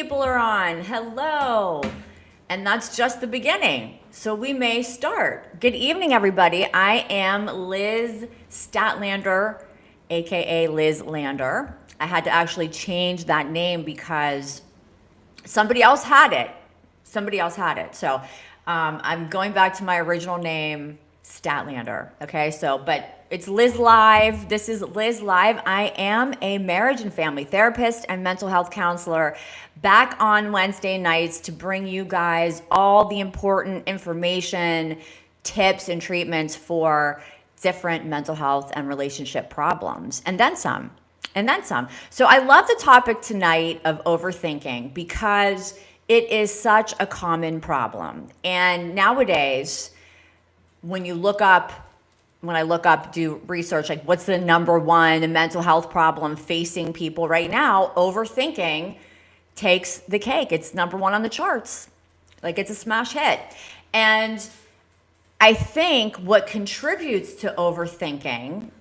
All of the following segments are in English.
people are on. Hello. And that's just the beginning. So we may start. Good evening, everybody. I am Liz Stadtlander, aka Liz Lander. I had to actually change that name because somebody else had it. So I'm going back to my original name, Stadtlander. Okay, but it's Liz Live. This is Liz Live. I am a marriage and family therapist and mental health counselor back on Wednesday nights to bring you guys all the important information, tips, and treatments for different mental health and relationship problems, and then some. So I love the topic tonight of overthinking because it is such a common problem. And nowadays, when I look up, do research, like what's the number one mental health problem facing people right now, overthinking takes the cake. It's number one on the charts. Like it's a smash hit. And I think what contributes to overthinking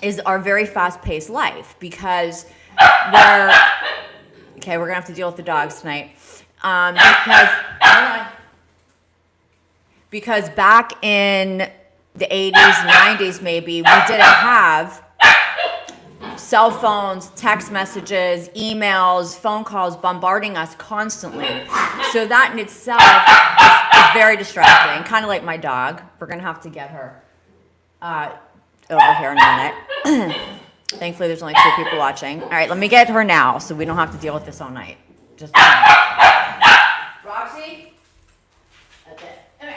is our very fast-paced life because we're gonna have to deal with the dogs tonight. Because back in the 80s, 90s maybe, we didn't have cell phones, text messages, emails, phone calls bombarding us constantly. So that in itself is very distracting, kind of like my dog. We're going to have to get her over here in a minute. Thankfully, there's only 2 people watching. All right, let me get her now so we don't have to deal with this all night. Just Roxy? That's it. Okay.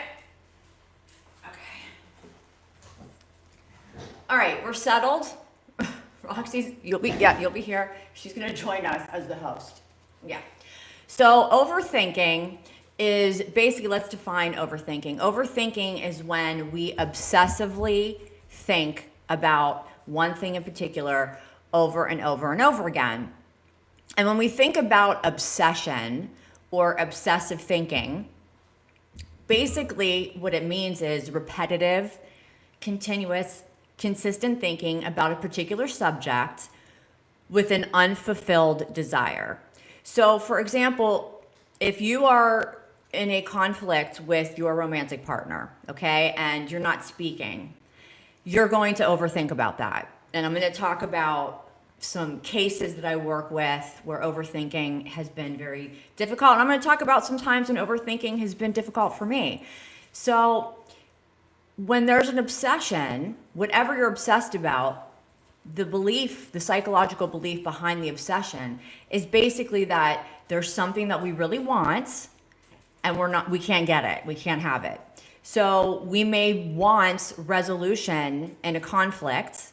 All right, we're settled. Roxy's, you'll be here. She's gonna join us as the host. Yeah. So overthinking is basically, let's define overthinking. Overthinking is when we obsessively think about one thing in particular over and over and over again. And when we think about obsession or obsessive thinking, basically what it means is repetitive, continuous, consistent thinking about a particular subject with an unfulfilled desire. So, for example, if you are in a conflict with your romantic partner, okay, and you're not speaking, you're going to overthink about that. And I'm going to talk about some cases that I work with where overthinking has been very difficult. And I'm going to talk about some times when overthinking has been difficult for me. So when there's an obsession, whatever you're obsessed about, the psychological belief behind the obsession is basically that there's something that we really want and we can't get it. We can't have it. So we may want resolution in a conflict,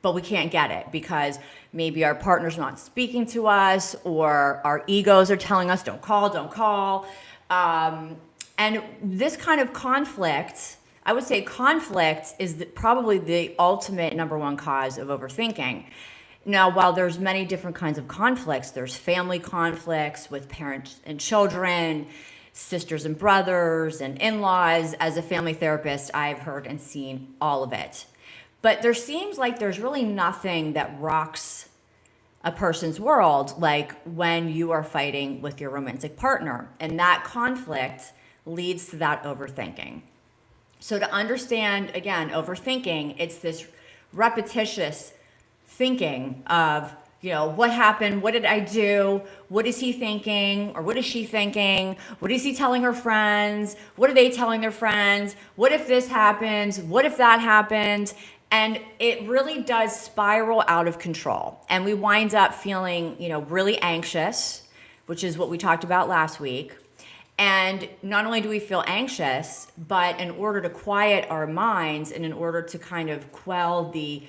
but we can't get it because maybe our partner's not speaking to us or our egos are telling us, don't call. And this kind of conflict, I would say conflict is probably the ultimate number one cause of overthinking. Now, while there's many different kinds of conflicts, there's family conflicts with parents and children, sisters and brothers and in-laws. As a family therapist, I've heard and seen all of it. But there seems like there's really nothing that rocks a person's world like when you are fighting with your romantic partner. And that conflict leads to that overthinking. So to understand, again, overthinking, it's this repetitious thinking of, what happened? What did I do? What is he thinking? Or what is she thinking? What is he telling her friends? What are they telling their friends? What if this happens? What if that happened? And it really does spiral out of control. And we wind up feeling, really anxious, which is what we talked about last week. And not only do we feel anxious, but in order to quiet our minds and in order to kind of quell the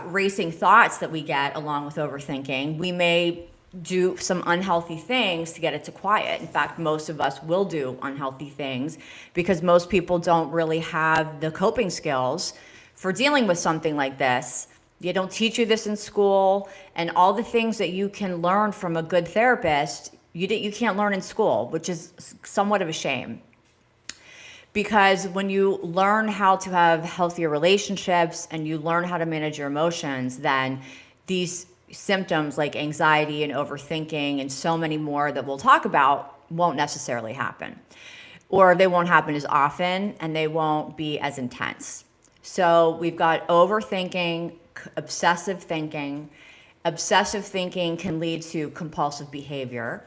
racing thoughts that we get along with overthinking, we may do some unhealthy things to get it to quiet. In fact, most of us will do unhealthy things because most people don't really have the coping skills for dealing with something like this. They don't teach you this in school, and all the things that you can learn from a good therapist, you can't learn in school, which is somewhat of a shame. Because when you learn how to have healthier relationships and you learn how to manage your emotions, then these symptoms like anxiety and overthinking and so many more that we'll talk about won't necessarily happen, or they won't happen as often and they won't be as intense. So we've got overthinking, obsessive thinking. Obsessive thinking can lead to compulsive behavior.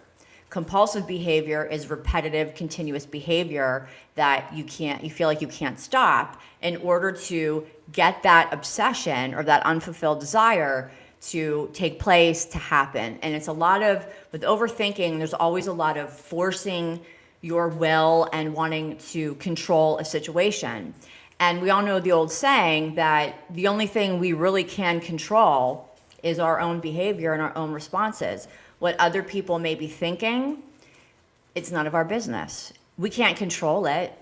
Compulsive behavior is repetitive, continuous behavior that you feel like you can't stop in order to get that obsession or that unfulfilled desire to take place, to happen. And it's with overthinking, there's always a lot of forcing your will and wanting to control a situation. And we all know the old saying that the only thing we really can control is our own behavior and our own responses. What other people may be thinking, it's none of our business. We can't control it.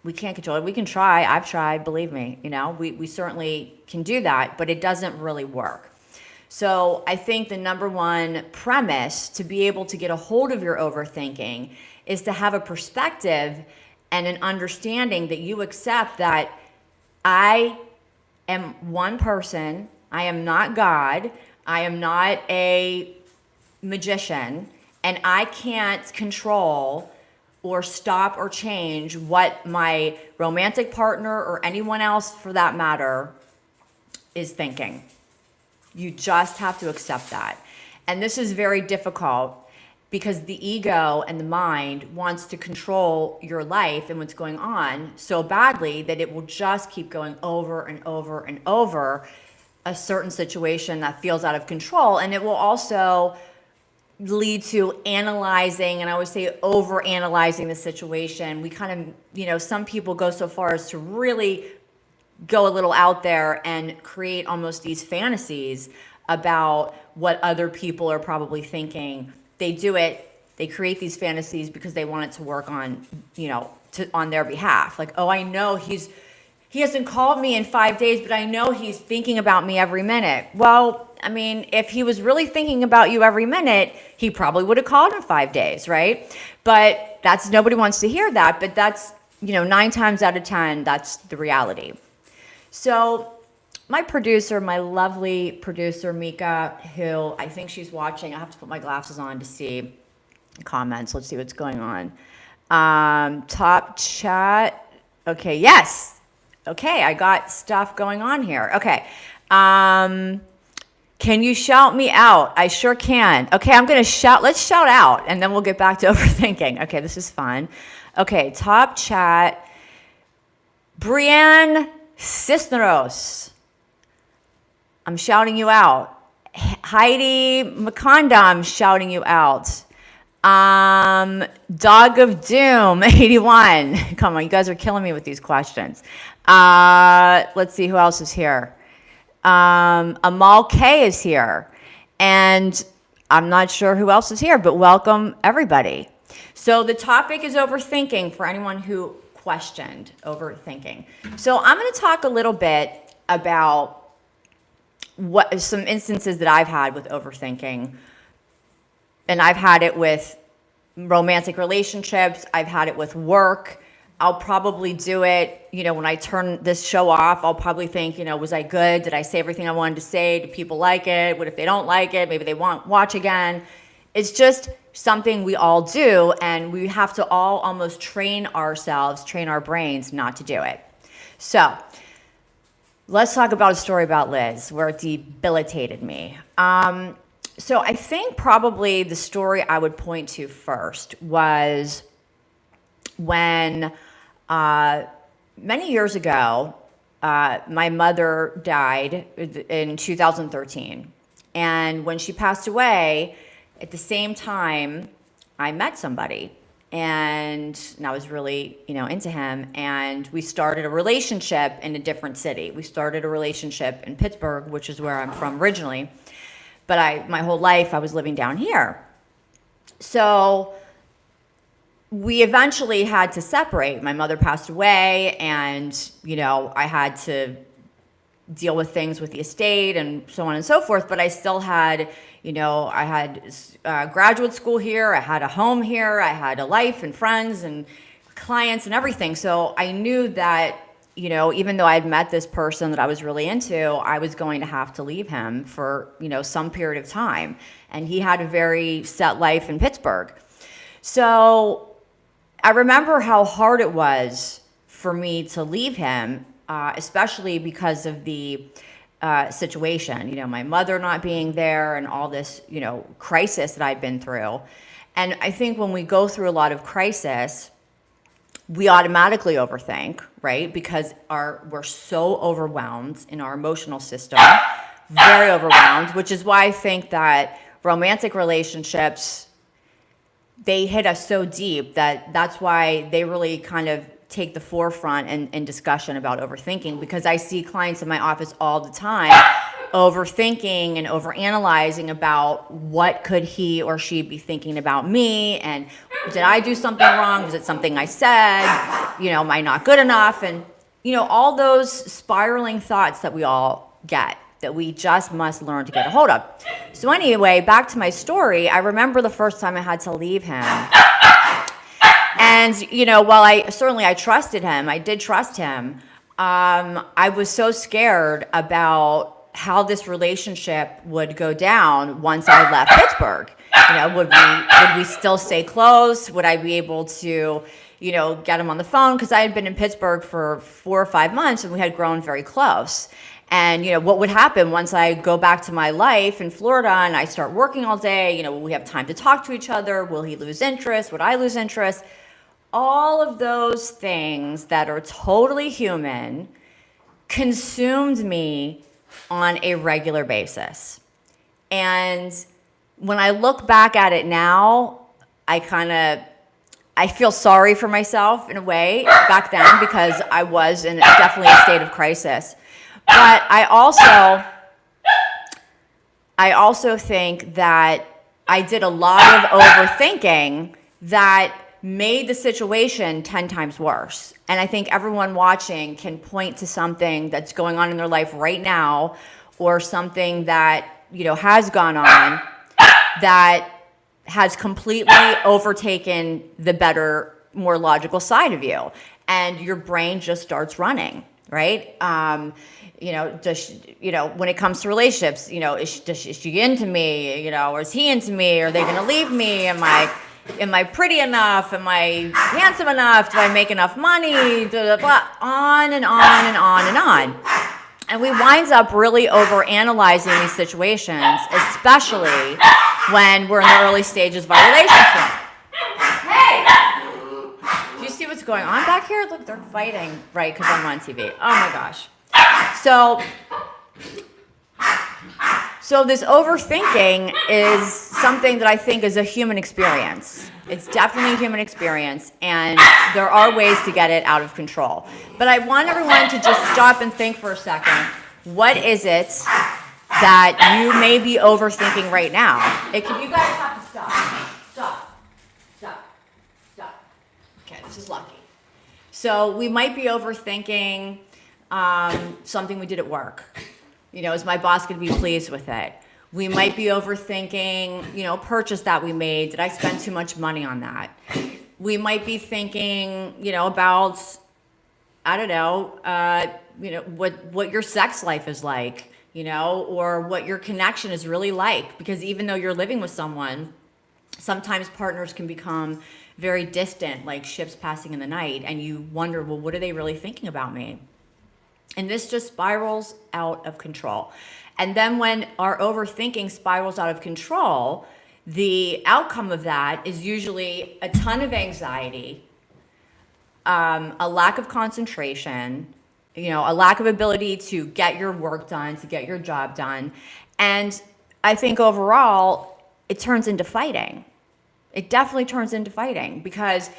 We can't control it. We can try. I've tried, believe me. We certainly can do that, but it doesn't really work. So I think the number one premise to be able to get a hold of your overthinking is to have a perspective and an understanding that you accept that I am one person. I am not God. I am not a magician, and I can't control or stop or change what my romantic partner or anyone else for that matter is thinking. You just have to accept that. And this is very difficult because the ego and the mind wants to control your life and what's going on so badly that it will just keep going over and over and over a certain situation that feels out of control. And it will also lead to analyzing, and I would say over analyzing the situation. We kind of, some people go so far as to really go a little out there and create almost these fantasies about what other people are probably thinking. They create these fantasies because they want it to work on, on their behalf. Like, oh, I know he hasn't called me in 5 days, but I know he's thinking about me every minute. Well, I mean, if he was really thinking about you every minute, he probably would have called in 5 days, right? But nobody wants to hear that, but that's, 9 times out of 10, that's the reality. So my lovely producer, Mika, who I think she's watching, I have to put my glasses on to see comments. Let's see what's going on. Top chat. Okay, yes. Okay, I got stuff going on here. Okay. Can you shout me out? I sure can. Okay, I'm going to shout. Let's shout out, and then we'll get back to overthinking. Okay, this is fun. Okay, top chat. Brienne Cisneros. I'm shouting you out. Heidi Makonda, I'm shouting you out. Dog of Doom, 81. Come on, you guys are killing me with these questions. Let's see who else is here. Amal K is here. And I'm not sure who else is here, but welcome everybody. So the topic is overthinking for anyone who questioned overthinking. So I'm going to talk a little bit about some instances that I've had with overthinking. And I've had it with romantic relationships. I've had it with work. I'll probably do it, when I turn this show off, I'll probably think, was I good? Did I say everything I wanted to say? Do people like it? What if they don't like it? Maybe they won't watch again. It's just something we all do, and we have to all almost train our brains not to do it. So let's talk about a story about Liz where it debilitated me. So I think probably the story I would point to first was when many years ago, my mother died in 2013. And when she passed away, at the same time, I met somebody. And I was really, into him. And we started a relationship in a different city. We started a relationship in Pittsburgh, which is where I'm from originally. But my whole life, I was living down here. So we eventually had to separate. My mother passed away, and, I had to deal with things with the estate and so on and so forth. But I still had, I had graduate school here. I had a home here. I had a life and friends and clients and everything. So I knew that even though I'd met this person that I was really into, I was going to have to leave him for, some period of time. And he had a very set life in Pittsburgh. So I remember how hard it was for me to leave him, especially because of the situation, my mother not being there and all this, crisis that I'd been through. And I think when we go through a lot of crisis, we automatically overthink, right? Because we're so overwhelmed in our emotional system, very overwhelmed, which is why I think that romantic relationships, they hit us so deep that's why they really kind of take the forefront in discussion about overthinking, because I see clients in my office all the time overthinking and overanalyzing about what could he or she be thinking about me, and did I do something wrong? Was it something I said? Am I not good enough? And all those spiraling thoughts that we all get, that we just must learn to get a hold of. So anyway, back to my story. I remember the first time I had to leave him. And, while I trusted him, I did trust him, I was so scared about how this relationship would go down once I left Pittsburgh. Would we still stay close? Would I be able to, get him on the phone? Because I had been in Pittsburgh for 4 or 5 months and we had grown very close. And, what would happen once I go back to my life in Florida and I start working all day? Will we have time to talk to each other? Will he lose interest? Would I lose interest? All of those things that are totally human consumed me on a regular basis. And when I look back at it now, I feel sorry for myself in a way back then, because I was in definitely a state of crisis. But I also think that I did a lot of overthinking that made the situation 10 times worse. And I think everyone watching can point to something that's going on in their life right now, or something that, has gone on that has completely overtaken the better, more logical side of you. And your brain just starts running, right? When it comes to relationships, is she into me? Or is he into me? Are they going to leave me? Am I pretty enough? Am I handsome enough? Do I make enough money? Blah, blah, blah. On and on and on and on. And we wind up really overanalyzing these situations, especially when we're in the early stages of our relationship. Hey! Do you see what's going on back here? Look, they're fighting, right, because I'm on TV. Oh my gosh. So this overthinking is something that I think is a human experience. It's definitely a human experience, and there are ways to get it out of control. But I want everyone to just stop and think for a second. What is it that you may be overthinking right now? You guys have to stop. Stop. Okay, this is lucky. So we might be overthinking something we did at work. Is my boss going to be pleased with it? We might be overthinking, purchase that we made. Did I spend too much money on that? We might be thinking, about, I don't know, what your sex life is like, or what your connection is really like. Because even though you're living with someone, sometimes partners can become very distant, like ships passing in the night, and you wonder, well, what are they really thinking about me? And this just spirals out of control. And then when our overthinking spirals out of control, the outcome of that is usually a ton of anxiety, a lack of concentration, a lack of ability to get your work done, to get your job done. And I think overall, it turns into fighting. It definitely turns into fighting, because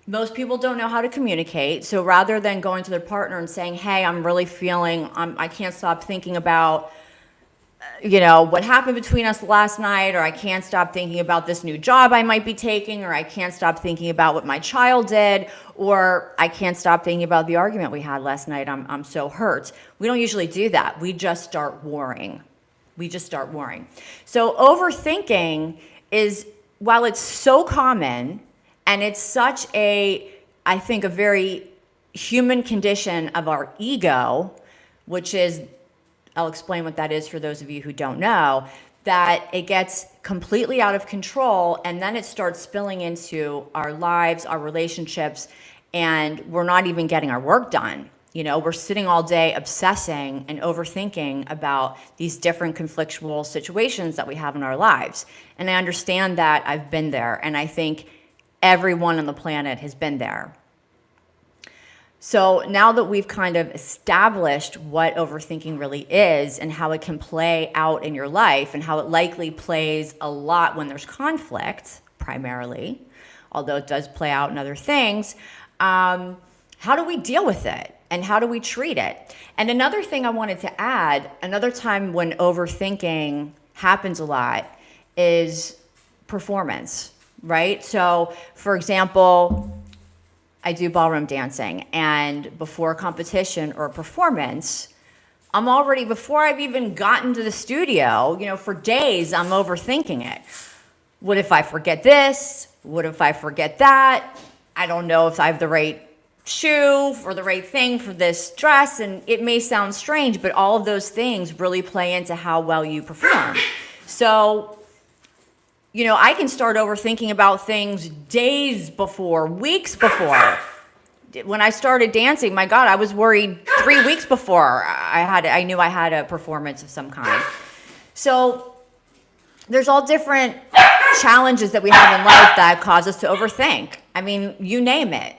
most people don't know how to communicate. So rather than going to their partner and saying, hey, I'm really feeling, I can't stop thinking about, what happened between us last night, or I can't stop thinking about this new job I might be taking, or I can't stop thinking about what my child did, or I can't stop thinking about the argument we had last night. I'm so hurt. We don't usually do that. We just start warring. So overthinking is, while it's so common, and it's such I think, a very human condition of our ego, which is, I'll explain what that is for those of you who don't know, that it gets completely out of control and then it starts spilling into our lives, our relationships, and we're not even getting our work done. We're sitting all day obsessing and overthinking about these different conflictual situations that we have in our lives. And I understand that. I've been there, and I think everyone on the planet has been there. So now that we've kind of established what overthinking really is and how it can play out in your life and how it likely plays a lot when there's conflict, primarily, although it does play out in other things, how do we deal with it and how do we treat it? And another thing I wanted to add, another time when overthinking happens a lot is performance, right? So, for example, I do ballroom dancing, and before a competition or a performance, I'm already, before I've even gotten to the studio, for days, I'm overthinking it. What if I forget this? What if I forget that? I don't know if I have the right shoe or the right thing for this dress, and it may sound strange, but all of those things really play into how well you perform. So, I can start overthinking about things days before, weeks before. When I started dancing, my God, I was worried 3 weeks before I knew I had a performance of some kind. So there's all different challenges that we have in life that cause us to overthink. I mean, you name it,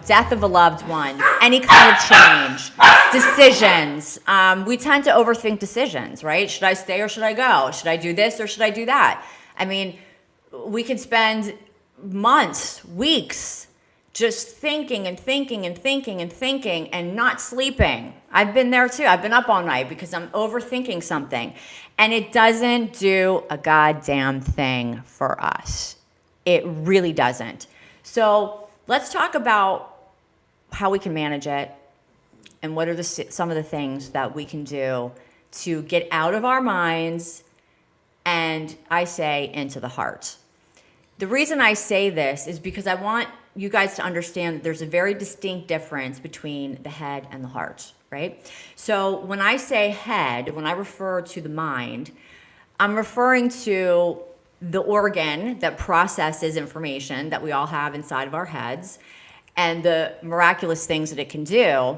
death of a loved one, any kind of change, decisions. We tend to overthink decisions, right? Should I stay or should I go? Should I do this or should I do that? I mean, we could spend months, weeks, just thinking and thinking and thinking and thinking and not sleeping. I've been there too. I've been up all night because I'm overthinking something. And it doesn't do a goddamn thing for us. It really doesn't. So let's talk about how we can manage it and what are some of the things that we can do to get out of our minds and, I say, into the heart. The reason I say this is because I want you guys to understand that there's a very distinct difference between the head and the heart, right? So when I say head, when I refer to the mind, I'm referring to the organ that processes information that we all have inside of our heads and the miraculous things that it can do.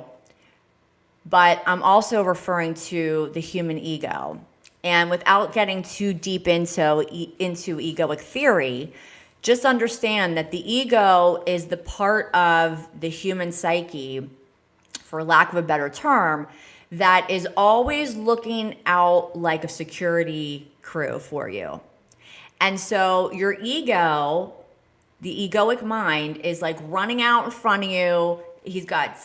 But I'm also referring to the human ego. And without getting too deep into egoic theory, just understand that the ego is the part of the human psyche, for lack of a better term, that is always looking out like a security crew for you. And so your ego, the egoic mind, is like running out in front of you. He's got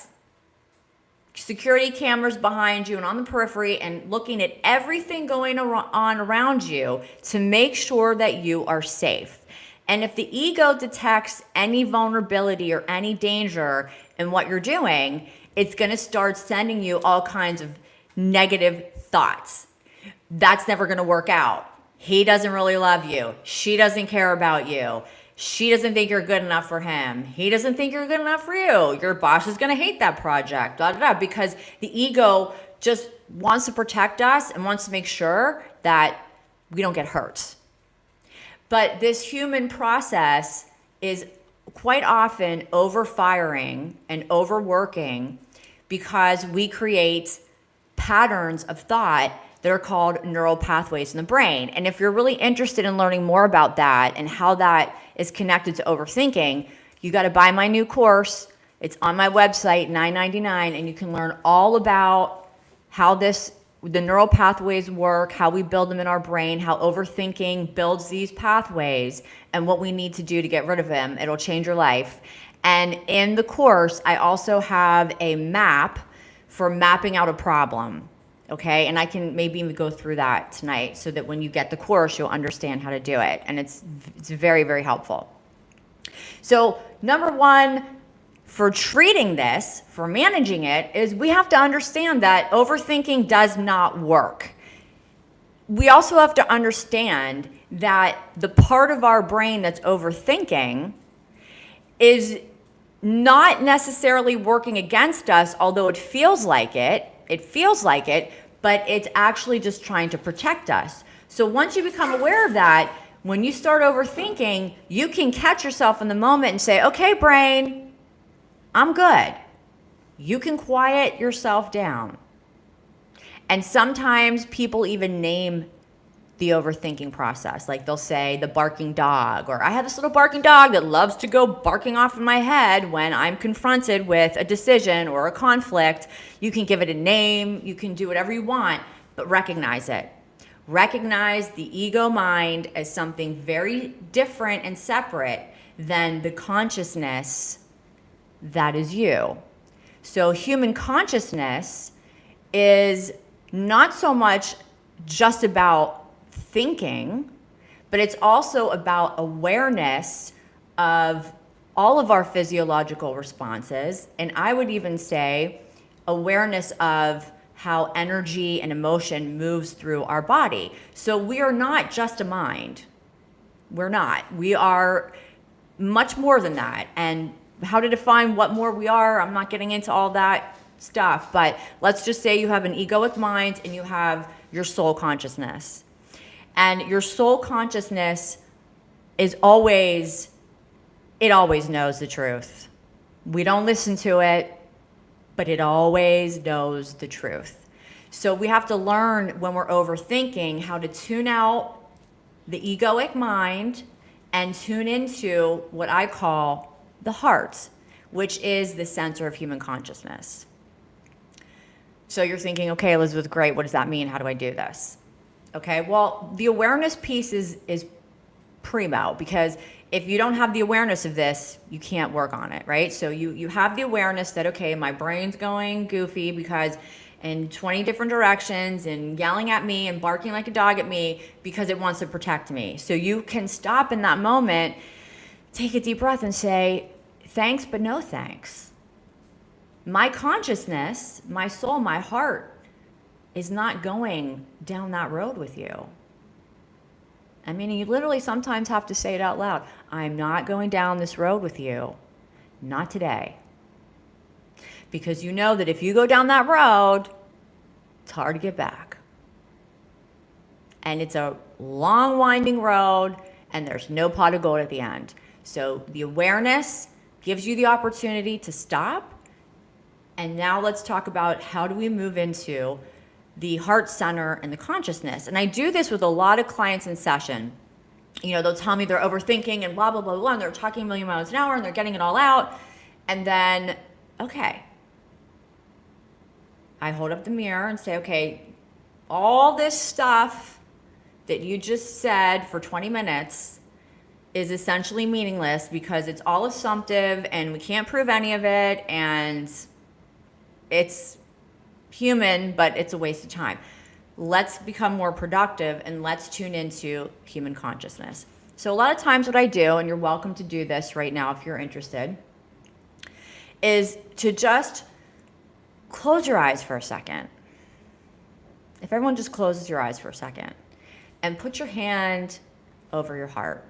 security cameras behind you and on the periphery and looking at everything going on around you to make sure that you are safe. And if the ego detects any vulnerability or any danger in what you're doing, it's going to start sending you all kinds of negative thoughts. That's never going to work out. He doesn't really love you. She doesn't care about you. She doesn't think you're good enough for him. He doesn't think you're good enough for you. Your boss is going to hate that project, because the ego just wants to protect us and wants to make sure that we don't get hurt. But this human process is quite often overfiring and overworking because we create patterns of thought that are called neural pathways in the brain. And if you're really interested in learning more about that and how that is connected to overthinking, you got to buy my new course. It's on my website, $9.99, and you can learn all about how the neural pathways work, how we build them in our brain, how overthinking builds these pathways, and what we need to do to get rid of them. It'll change your life. And in the course, I also have a map for mapping out a problem. Okay, and I can maybe even go through that tonight so that when you get the course, you'll understand how to do it. And it's very, very helpful. So number one, for treating this, for managing it, is we have to understand that overthinking does not work. We also have to understand that the part of our brain that's overthinking is not necessarily working against us, although it feels like it, but it's actually just trying to protect us. So once you become aware of that, when you start overthinking, you can catch yourself in the moment and say, okay, brain, I'm good. You can quiet yourself down. And sometimes people even name the overthinking process. Like they'll say the barking dog, or I have this little barking dog that loves to go barking off in my head when I'm confronted with a decision or a conflict. You can give it a name, you can do whatever you want, but recognize it. Recognize the ego mind as something very different and separate than the consciousness that is you. So human consciousness is not so much just about thinking, but it's also about awareness of all of our physiological responses. And I would even say awareness of how energy and emotion moves through our body. So we are not just a mind. We're not. We are much more than that. And how to define what more we are, I'm not getting into all that stuff, but let's just say you have an egoic mind and you have your soul consciousness. And your soul consciousness is always knows the truth. We don't listen to it, but it always knows the truth. So we have to learn when we're overthinking how to tune out the egoic mind and tune into what I call the heart, which is the center of human consciousness. So you're thinking, okay, Elizabeth, great. What does that mean? How do I do this? Okay, well, the awareness piece is primo, because if you don't have the awareness of this, you can't work on it, right? So you have the awareness that, okay, my brain's going goofy because in 20 different directions and yelling at me and barking like a dog at me because it wants to protect me. So you can stop in that moment, take a deep breath and say, thanks, but no thanks. My consciousness, my soul, my heart is not going down that road with you. I mean, you literally sometimes have to say it out loud. I'm not going down this road with you. Not today. Because you know that if you go down that road, it's hard to get back. And it's a long, winding road, and there's no pot of gold at the end. So the awareness gives you the opportunity to stop. And now let's talk about how do we move into the heart center and the consciousness. And I do this with a lot of clients in session. You know, they'll tell me they're overthinking and blah, blah, blah, blah, and they're talking a million miles an hour and they're getting it all out. And then, okay, I hold up the mirror and say, okay, all this stuff that you just said for 20 minutes is essentially meaningless because it's all assumptive and we can't prove any of it, and it's human, but it's a waste of time. Let's become more productive and let's tune into human consciousness. So a lot of times what I do, and you're welcome to do this right now if you're interested, is to just close your eyes for a second. If everyone just closes your eyes for a second and put your hand over your heart.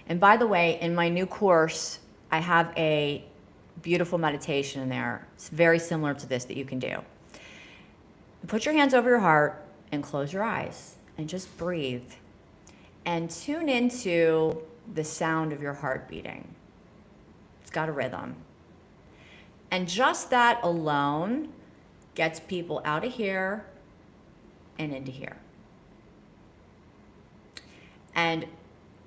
And by the way, in my new course, I have a beautiful meditation in there. It's very similar to this that you can do. Put your hands over your heart and close your eyes and just breathe and tune into the sound of your heart beating. It's got a rhythm. And just that alone gets people out of here and into here. And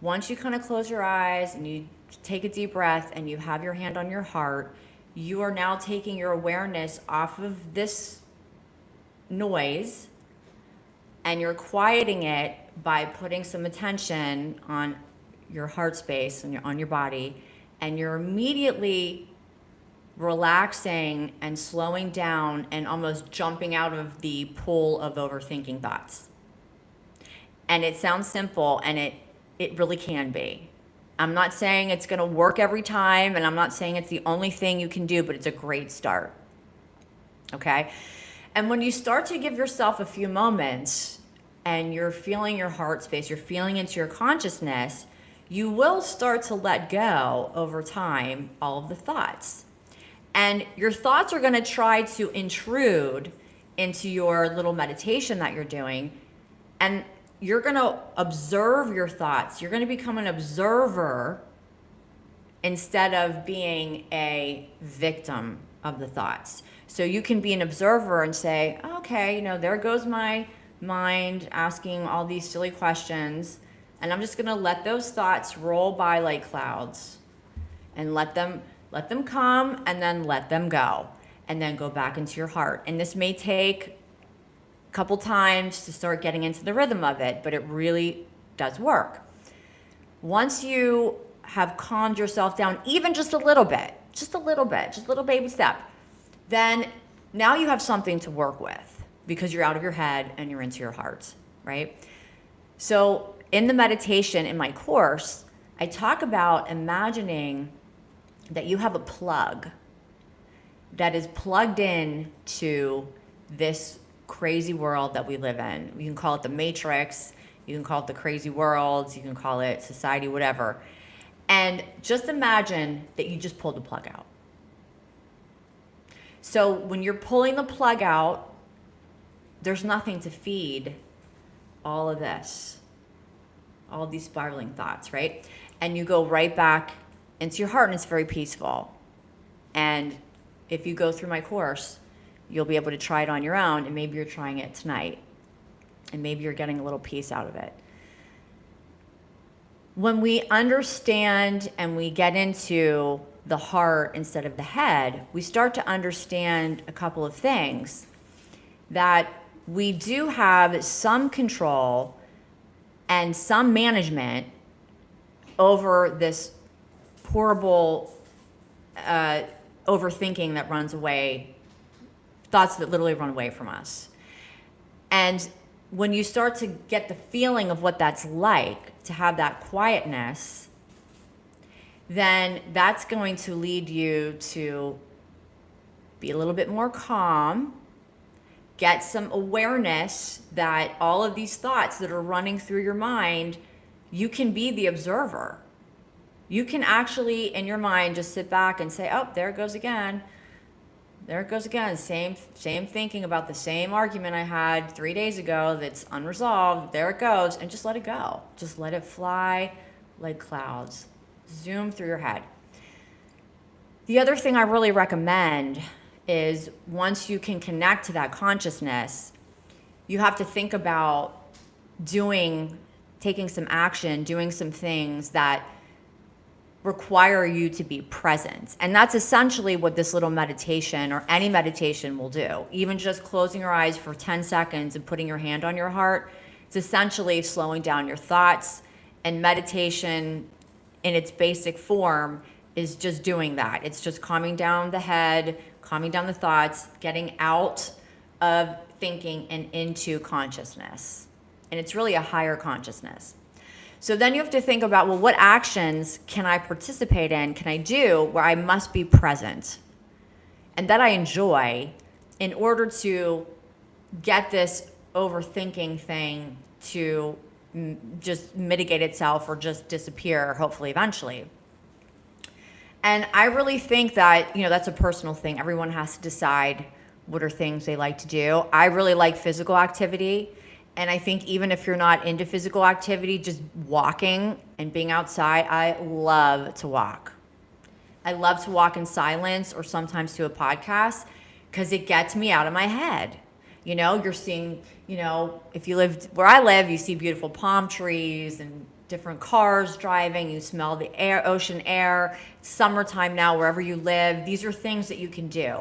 once you kind of close your eyes and you take a deep breath and you have your hand on your heart, you are now taking your awareness off of this noise and you're quieting it by putting some attention on your heart space and on your body, and you're immediately relaxing and slowing down and almost jumping out of the pool of overthinking thoughts. And it sounds simple, and it really can be. I'm not saying it's going to work every time, and I'm not saying it's the only thing you can do, but it's a great start. Okay? And when you start to give yourself a few moments and you're feeling your heart space, you're feeling into your consciousness, you will start to let go over time all of the thoughts. And your thoughts are going to try to intrude into your little meditation that you're doing. And you're going to observe your thoughts. You're going to become an observer instead of being a victim of the thoughts. So you can be an observer and say, okay, there goes my mind asking all these silly questions. And I'm just going to let those thoughts roll by like clouds and let them come and then let them go and then go back into your heart. And this may take a couple times to start getting into the rhythm of it, but it really does work. Once you have calmed yourself down, even just a little baby step, then now you have something to work with because you're out of your head and you're into your heart, right? So in the meditation in my course, I talk about imagining that you have a plug that is plugged in to this crazy world that we live in. You can call it the Matrix, you can call it the crazy world, you can call it society, whatever. And just imagine that you just pulled the plug out. So when you're pulling the plug out, there's nothing to feed all of this, all of these spiraling thoughts, right? And you go right back into your heart and it's very peaceful. And if you go through my course, you'll be able to try it on your own, and maybe you're trying it tonight, and maybe you're getting a little peace out of it. When we understand and we get into the heart instead of the head, we start to understand a couple of things, that we do have some control and some management over this horrible overthinking that runs away, thoughts that literally run away from us. And when you start to get the feeling of what that's like, to have that quietness, then that's going to lead you to be a little bit more calm, get some awareness that all of these thoughts that are running through your mind, you can be the observer. You can actually, in your mind, just sit back and say, oh, there it goes again. There it goes again. Same thinking about the same argument I had 3 days ago that's unresolved. There it goes. And just let it go. Just let it fly like clouds. Zoom through your head. The other thing I really recommend is once you can connect to that consciousness, you have to think about taking some action, doing some things that require you to be present. And that's essentially what this little meditation or any meditation will do. Even just closing your eyes for 10 seconds and putting your hand on your heart, it's essentially slowing down your thoughts. And meditation in its basic form is just doing that. It's just calming down the head, calming down the thoughts, getting out of thinking and into consciousness. And it's really a higher consciousness. So then you have to think about, well, what actions can I participate in, can I do where I must be present and that I enjoy in order to get this overthinking thing to just mitigate itself or just disappear, hopefully eventually. And I really think that, that's a personal thing. Everyone has to decide what are things they like to do. I really like physical activity. And I think even if you're not into physical activity, just walking and being outside, I love to walk. I love to walk in silence or sometimes to a podcast because it gets me out of my head. You're seeing, if you live where I live, you see beautiful palm trees and different cars driving. You smell the air, ocean air. It's summertime now, wherever you live. These are things that you can do.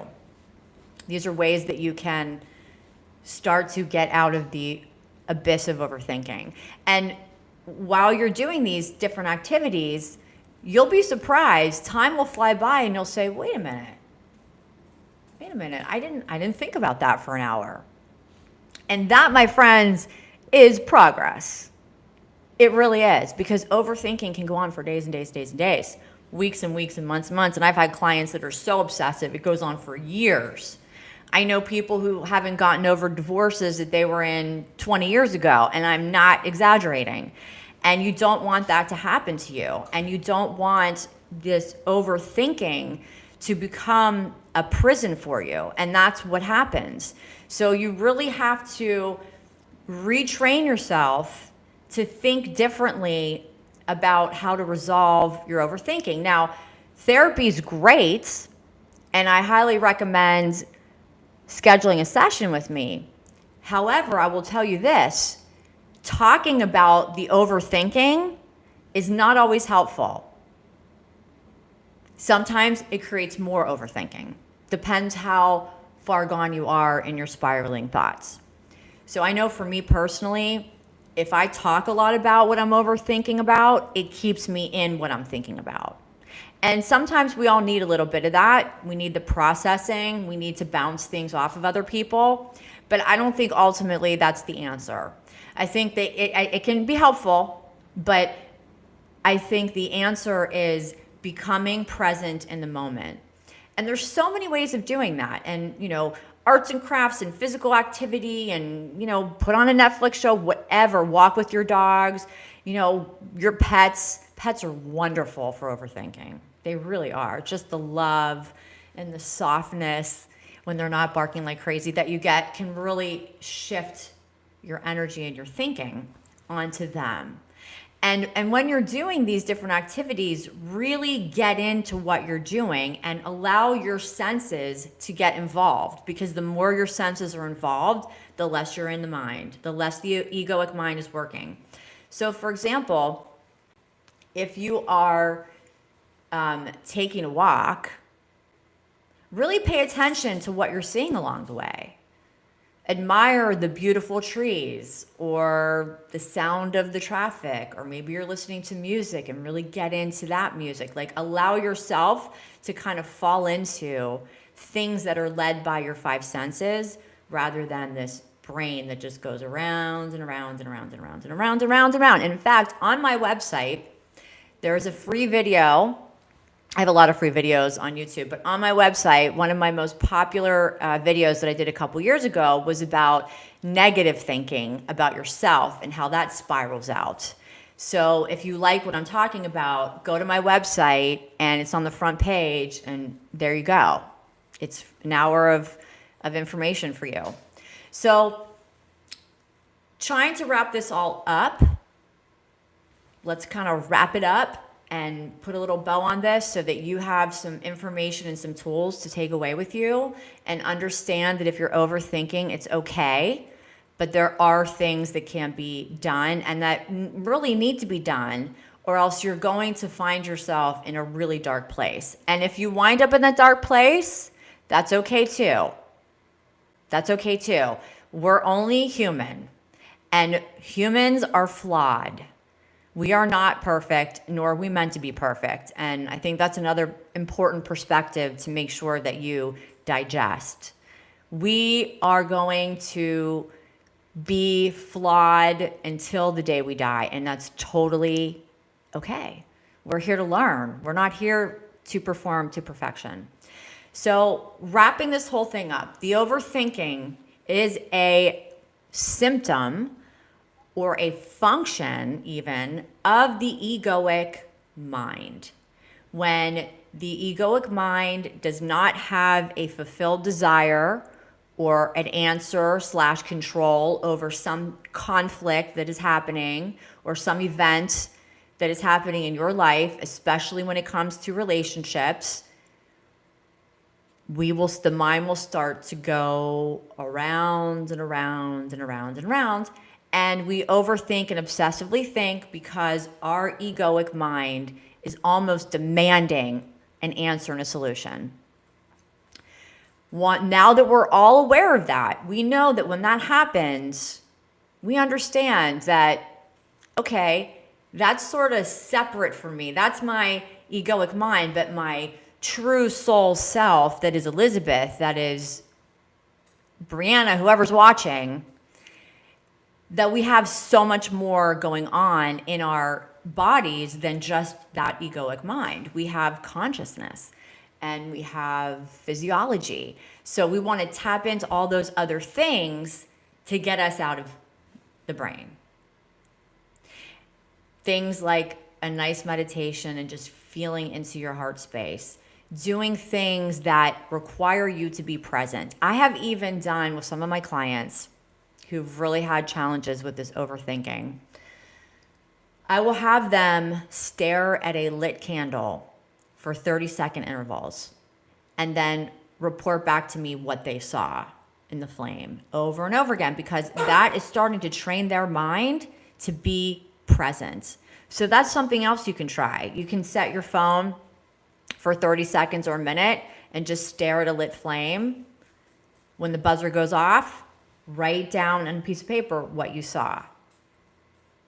These are ways that you can start to get out of the abyss of overthinking. And while you're doing these different activities, you'll be surprised. Time will fly by and you'll say, wait a minute. I didn't think about that for an hour. And that, my friends, is progress. It really is, because overthinking can go on for days and days and days, weeks and weeks and months and months. And I've had clients that are so obsessive, it goes on for years. I know people who haven't gotten over divorces that they were in 20 years ago, and I'm not exaggerating. And you don't want that to happen to you. And you don't want this overthinking to become a prison for you. And that's what happens. So you really have to retrain yourself to think differently about how to resolve your overthinking. Now, therapy is great, and I highly recommend scheduling a session with me. However, I will tell you this, talking about the overthinking is not always helpful. Sometimes it creates more overthinking. Depends how far gone you are in your spiraling thoughts. So I know for me personally, if I talk a lot about what I'm overthinking about, it keeps me in what I'm thinking about. And sometimes we all need a little bit of that. We need the processing. We need to bounce things off of other people. But I don't think ultimately that's the answer. I think that it can be helpful, but I think the answer is becoming present in the moment. And there's so many ways of doing that. And, arts and crafts and physical activity and, put on a Netflix show, whatever, walk with your dogs, your pets. Pets are wonderful for overthinking. They really are. Just the love and the softness when they're not barking like crazy that you get can really shift your energy and your thinking onto them. And when you're doing these different activities, really get into what you're doing and allow your senses to get involved, because the more your senses are involved, the less you're in the mind, the less the egoic mind is working. So for example, if you are taking a walk, really pay attention to what you're seeing along the way. Admire the beautiful trees or the sound of the traffic, or maybe you're listening to music and really get into that music. Like, allow yourself to kind of fall into things that are led by your five senses rather than this brain that just goes around and around and around and around and around and around and around. And in fact, on my website, there's a free video. I have a lot of free videos on YouTube, but on my website, one of my most popular videos that I did a couple years ago was about negative thinking about yourself and how that spirals out. So if you like what I'm talking about, go to my website and it's on the front page, and there you go. It's an hour of information for you. So trying to wrap this all up, let's kind of wrap it up and put a little bow on this so that you have some information and some tools to take away with you, and understand that if you're overthinking, it's okay, but there are things that can be done and that really need to be done, or else you're going to find yourself in a really dark place. And if you wind up in that dark place, that's okay too. That's okay too. We're only human, and humans are flawed. We are not perfect, nor are we meant to be perfect. And I think that's another important perspective to make sure that you digest. We are going to be flawed until the day we die, and that's totally okay. We're here to learn. We're not here to perform to perfection. So wrapping this whole thing up, the overthinking is a symptom or a function even of the egoic mind. When the egoic mind does not have a fulfilled desire or an answer / control over some conflict that is happening or some event that is happening in your life, especially when it comes to relationships, the mind will start to go around and around and around and around. And we overthink and obsessively think because our egoic mind is almost demanding an answer and a solution. Now that we're all aware of that, we know that when that happens, we understand that, okay, that's sort of separate from me. That's my egoic mind, but my true soul self, that is Elizabeth, that is Brianna, whoever's watching, that we have so much more going on in our bodies than just that egoic mind. We have consciousness and we have physiology. So we want to tap into all those other things to get us out of the brain. things like a nice meditation and just feeling into your heart space, doing things that require you to be present. I have even done with some of my clients who've really had challenges with this overthinking. I will have them stare at a lit candle for 30-second intervals and then report back to me what they saw in the flame over and over again, because that is starting to train their mind to be present. So that's something else you can try. You can set your phone for 30 seconds or a minute and just stare at a lit flame. When the buzzer goes off, write down on a piece of paper what you saw,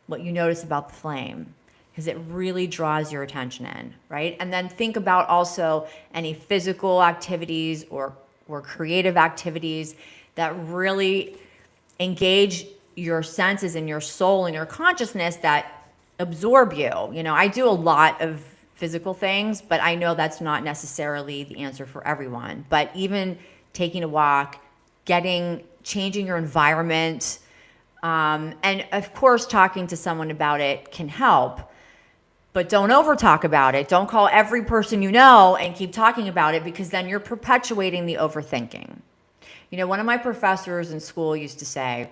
what you noticed about the flame, because it really draws your attention in, right? And then think about also any physical activities or creative activities that really engage your senses and your soul and your consciousness, that absorb you. You know, I do a lot of physical things, but I know that's not necessarily the answer for everyone. But even taking a walk, changing your environment, and of course, talking to someone about it can help. But don't over talk about it. Don't call every person you know and keep talking about it, because then you're perpetuating the overthinking. You know, one of my professors in school used to say,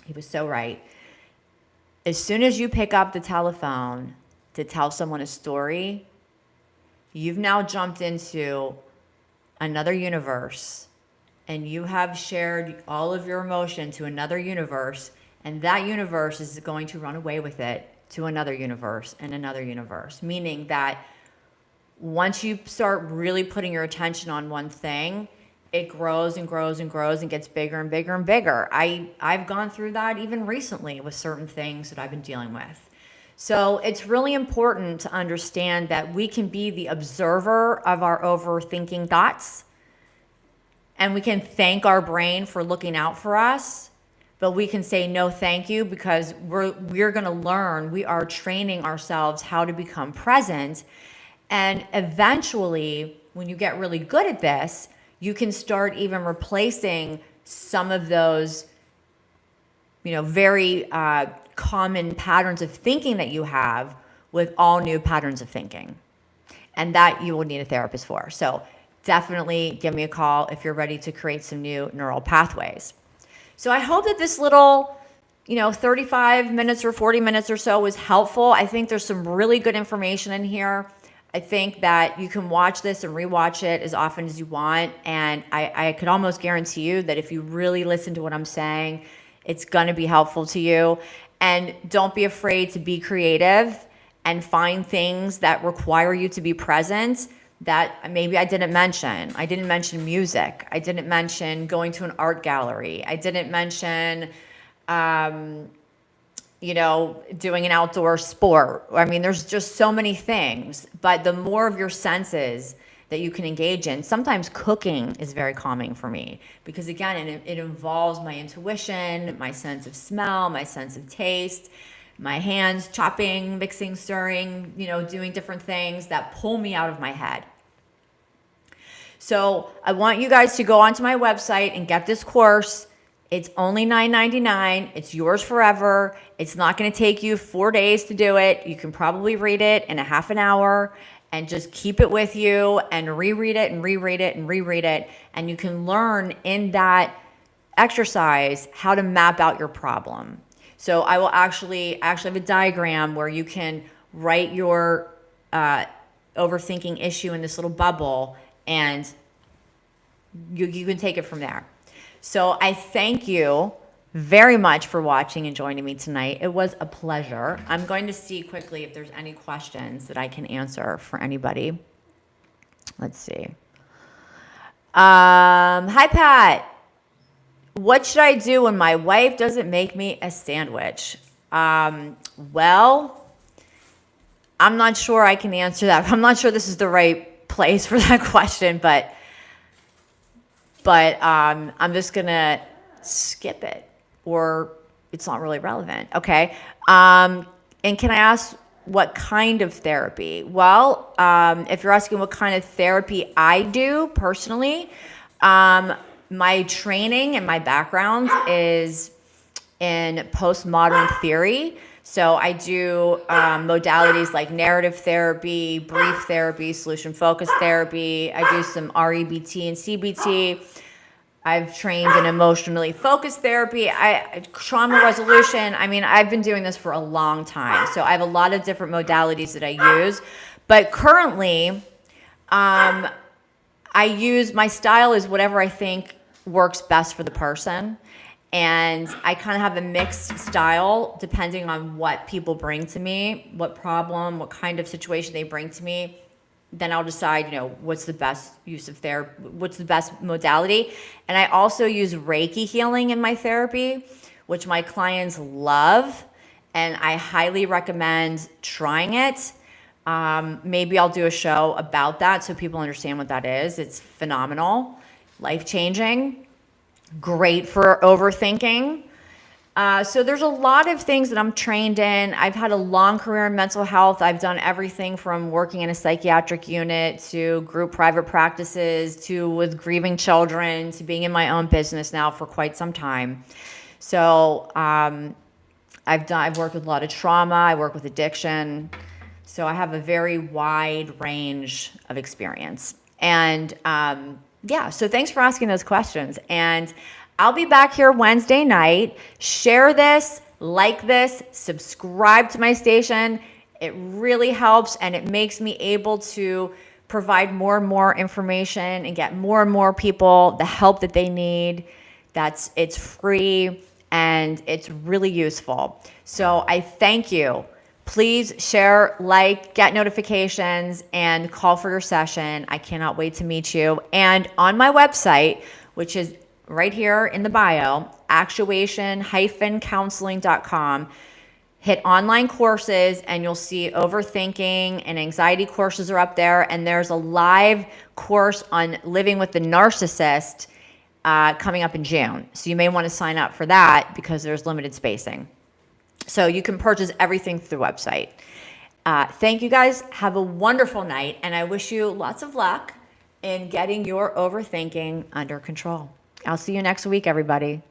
he was so right, as soon as you pick up the telephone to tell someone a story, you've now jumped into another universe, and you have shared all of your emotion to another universe, and that universe is going to run away with it to another universe and another universe. Meaning that once you start really putting your attention on one thing, it grows and grows and grows and gets bigger and bigger and bigger. I've gone through that even recently with certain things that I've been dealing with. So it's really important to understand that we can be the observer of our overthinking thoughts, and we can thank our brain for looking out for us, but we can say no thank you, because we're going to learn, we are training ourselves how to become present. And eventually, when you get really good at this, you can start even replacing some of those, very common patterns of thinking that you have with all new patterns of thinking. And that you will need a therapist for. So definitely give me a call if you're ready to create some new neural pathways. So I hope that this little, 35 minutes or 40 minutes or so was helpful. I think there's some really good information in here. I think that you can watch this and rewatch it as often as you want. And I could almost guarantee you that if you really listen to what I'm saying, it's going to be helpful to you. And don't be afraid to be creative and find things that require you to be present that maybe I didn't mention. I didn't mention music. I didn't mention going to an art gallery. I didn't mention, doing an outdoor sport. I mean, there's just so many things. But the more of your senses that you can engage in, sometimes cooking is very calming for me, because again, it involves my intuition, my sense of smell, my sense of taste, my hands chopping, mixing, stirring, doing different things that pull me out of my head. So I want you guys to go onto my website and get this course. It's only $9.99. It's yours forever. It's not going to take you 4 days to do it. You can probably read it in a half an hour and just keep it with you and reread it and reread it and reread it. And you can learn in that exercise how to map out your problem. So I will actually have a diagram where you can write your overthinking issue in this little bubble, and you can take it from there. So I thank you very much for watching and joining me tonight. It was a pleasure. I'm going to see quickly if there's any questions that I can answer for anybody. Let's see. Hi, Pat. What should I do when my wife doesn't make me a sandwich? Well, I'm not sure I can answer that. I'm not sure this is the right place for that question, but I'm just going to skip it, or it's not really relevant. Okay. And can I ask what kind of therapy? Well, if you're asking what kind of therapy I do personally, my training and my background is in postmodern theory. So I do modalities like narrative therapy, brief therapy, solution focused therapy. I do some REBT and CBT. I've trained in emotionally focused therapy, trauma resolution. I mean, I've been doing this for a long time. So I have a lot of different modalities that I use. But currently, I use, my style is whatever I think works best for the person. And I kind of have a mixed style depending on what people bring to me, what problem, what kind of situation they bring to me. Then I'll decide, what's the best use of therapy, what's the best modality. And I also use Reiki healing in my therapy, which my clients love. And I highly recommend trying it. Maybe I'll do a show about that so people understand what that is. It's phenomenal, life-changing, great for overthinking. So there's a lot of things that I'm trained in. I've had a long career in mental health. I've done everything from working in a psychiatric unit to group private practices to with grieving children to being in my own business now for quite some time. So I've worked with a lot of trauma. I work with addiction. So I have a very wide range of experience. And so thanks for asking those questions. And I'll be back here Wednesday night. Share this, like this, subscribe to my station. It really helps, and it makes me able to provide more and more information and get more and more people the help that they need. It's free and it's really useful. So I thank you. Please share, like, get notifications, and call for your session. I cannot wait to meet you. And on my website, which is right here in the bio, actuation-counseling.com, hit online courses and you'll see overthinking and anxiety courses are up there. And there's a live course on living with the narcissist coming up in June. So you may want to sign up for that because there's limited spacing. So you can purchase everything through the website. Thank you guys. Have a wonderful night. And I wish you lots of luck in getting your overthinking under control. I'll see you next week, everybody.